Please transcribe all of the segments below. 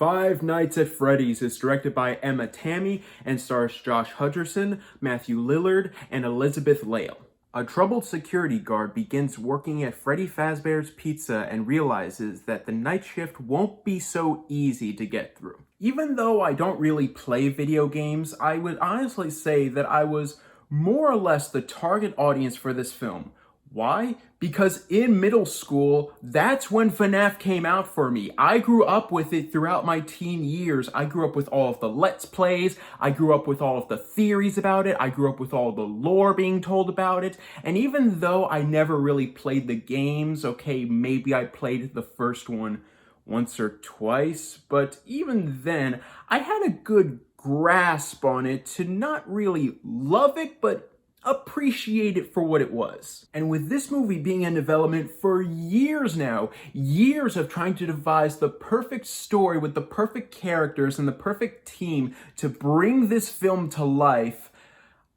Five Nights at Freddy's is directed by Emma Tammy and stars Josh Hutcherson, Matthew Lillard, and Elizabeth Lail. A troubled security guard begins working at Freddy Fazbear's Pizza and realizes that the night shift won't be so easy to get through. Even though I don't really play video games, I would honestly say that I was more or less the target audience for this film. Why? Because in middle school, that's when FNAF came out for me. I grew up with it throughout my teen years. I grew up with all of the Let's Plays. I grew up with all of the theories about it. I grew up with all the lore being told about it. And even though I never really played the games, okay, maybe I played the first one once or twice, but even then, I had a good grasp on it to not really love it, but appreciate it for what it was. And with this movie being in development for years now, years of trying to devise the perfect story with the perfect characters and the perfect team to bring this film to life,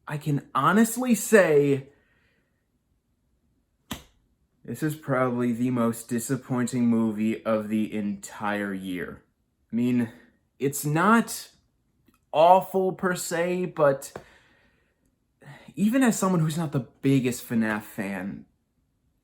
I can honestly say this is probably the most disappointing movie of the entire year. I mean, it's not awful per se, but even as someone who's not the biggest FNAF fan,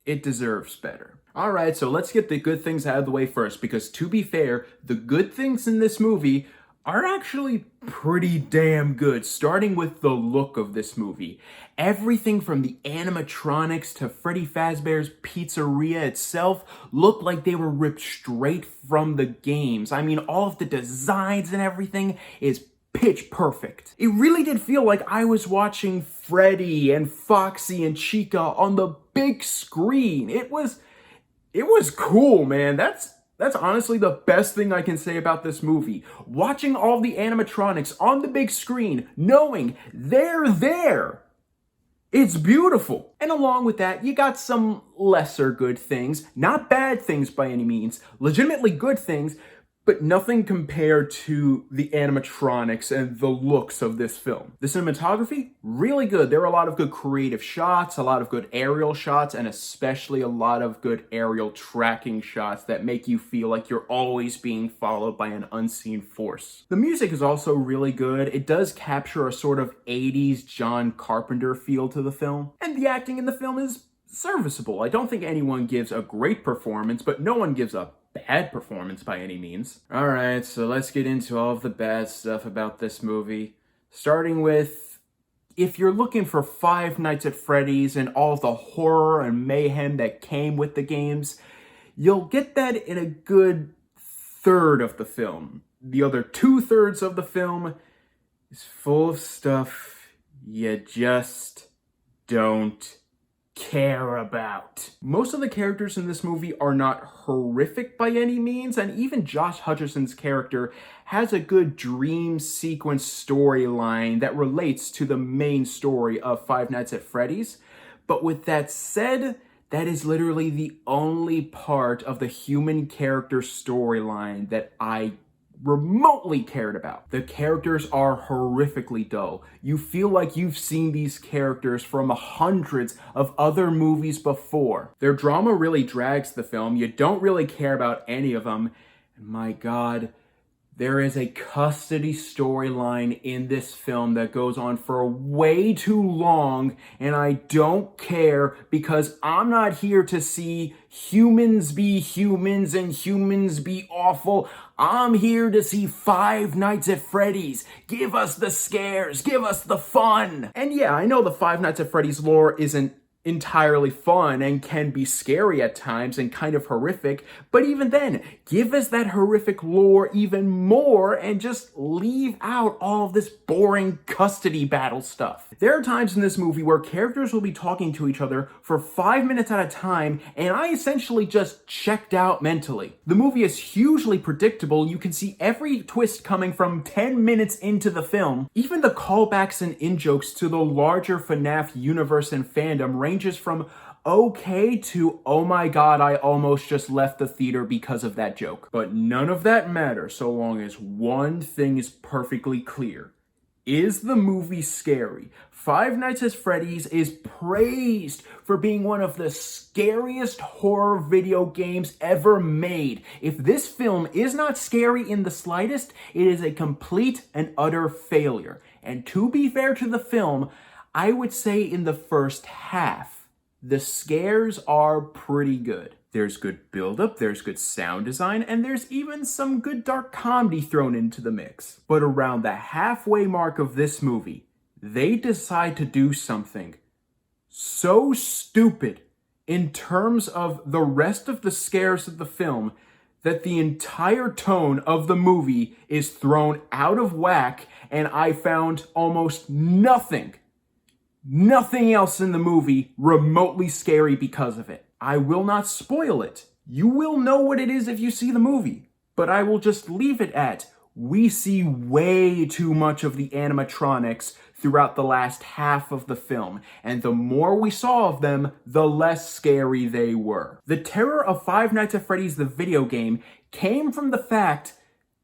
it deserves better. Alright, so let's get the good things out of the way first, because to be fair, the good things in this movie are actually pretty damn good, starting with the look of this movie. Everything from the animatronics to Freddy Fazbear's Pizzeria itself looked like they were ripped straight from the games. I mean, all of the designs and everything is pitch perfect. It really did feel like I was watching Freddy and Foxy and Chica on the big screen. It was cool, man. That's honestly the best thing I can say about this movie. Watching all the animatronics on the big screen, knowing they're there. It's beautiful. And along with that, you got some lesser good things. Not bad things by any means. Legitimately good things, but nothing compared to the animatronics and the looks of this film. The cinematography, really good. There were a lot of good creative shots, a lot of good aerial shots, and especially a lot of good aerial tracking shots that make you feel like you're always being followed by an unseen force. The music is also really good. It does capture a sort of 80s John Carpenter feel to the film. And the acting in the film is serviceable. I don't think anyone gives a great performance, but no one gives a bad performance by any means. Alright, so let's get into all of the bad stuff about this movie. Starting with, if you're looking for Five Nights at Freddy's and all of the horror and mayhem that came with the games, you'll get that in a good third of the film. The other 2/3 of the film is full of stuff you just don't care about. Most of the characters in this movie are not horrific by any means, and even Josh Hutcherson's character has a good dream sequence storyline that relates to the main story of Five Nights at Freddy's. But with that said, that is literally the only part of the human character storyline that I remotely cared about. The characters are horrifically dull. You feel like you've seen these characters from hundreds of other movies before. Their drama really drags the film. You don't really care about any of them. And my God, there is a custody storyline in this film that goes on for way too long, and I don't care because I'm not here to see humans be humans and humans be awful. I'm here to see Five Nights at Freddy's. Give us the scares, give us the fun. And yeah, I know the Five Nights at Freddy's lore isn't entirely fun and can be scary at times and kind of horrific, but even then, give us that horrific lore even more and just leave out all of this boring custody battle stuff. There are times in this movie where characters will be talking to each other for 5 minutes at a time, and I essentially just checked out mentally. The movie is hugely predictable. You can see every twist coming from 10 minutes into the film. Even the callbacks and in-jokes to the larger FNAF universe and fandom ranges from okay to, oh my God, I almost just left the theater because of that joke. But none of that matters so long as one thing is perfectly clear. Is the movie scary? Five Nights at Freddy's is praised for being one of the scariest horror video games ever made. If this film is not scary in the slightest, it is a complete and utter failure. And to be fair to the film, I would say in the first half, the scares are pretty good. There's good build-up, there's good sound design, and there's even some good dark comedy thrown into the mix. But around the halfway mark of this movie, they decide to do something so stupid in terms of the rest of the scares of the film that the entire tone of the movie is thrown out of whack, and I found almost nothing else in the movie remotely scary because of it. I will not spoil it. You will know what it is if you see the movie. But I will just leave it at, we see way too much of the animatronics throughout the last half of the film, and the more we saw of them, the less scary they were. The terror of Five Nights at Freddy's the video game came from the fact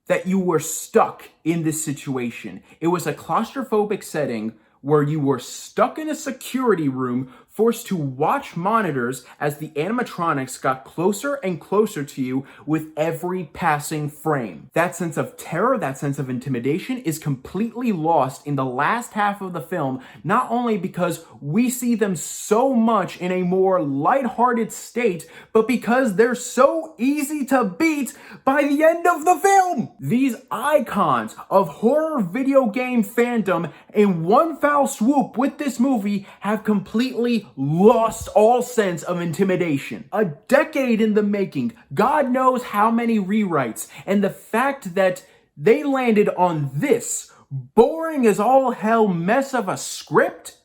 that you were stuck in this situation. It was a claustrophobic setting where you were stuck in a security room, forced to watch monitors as the animatronics got closer and closer to you with every passing frame. That sense of terror, that sense of intimidation is completely lost in the last half of the film, not only because we see them so much in a more lighthearted state, but because they're so easy to beat by the end of the film. These icons of horror video game fandom in one foul swoop with this movie have completely lost all sense of intimidation. A decade in the making, God knows how many rewrites, and the fact that they landed on this boring as all hell mess of a script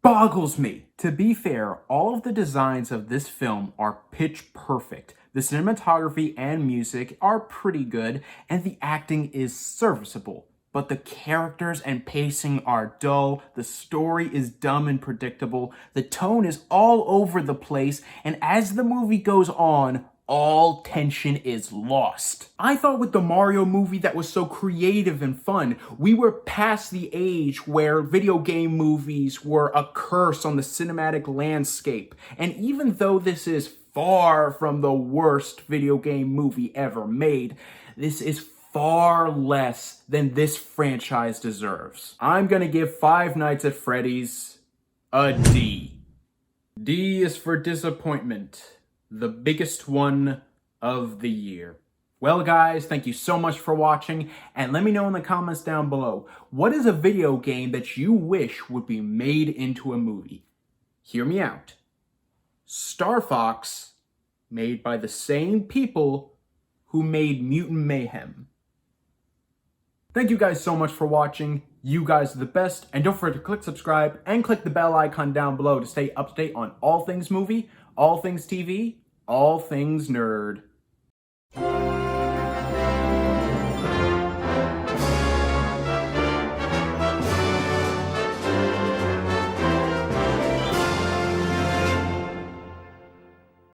boggles me. To be fair, all of the designs of this film are pitch perfect. The cinematography and music are pretty good, and the acting is serviceable. But the characters and pacing are dull, the story is dumb and predictable, the tone is all over the place, and as the movie goes on, all tension is lost. I thought with the Mario movie that was so creative and fun, we were past the age where video game movies were a curse on the cinematic landscape. And even though this is far from the worst video game movie ever made, this is far less than this franchise deserves. I'm gonna give Five Nights at Freddy's a D. D is for disappointment, the biggest one of the year. Well guys, thank you so much for watching, and let me know in the comments down below, what is a video game that you wish would be made into a movie? Hear me out. Star Fox, made by the same people who made Mutant Mayhem. Thank you guys so much for watching. You guys are the best. And don't forget to click subscribe and click the bell icon down below to stay up to date on all things movie, all things TV, all things nerd.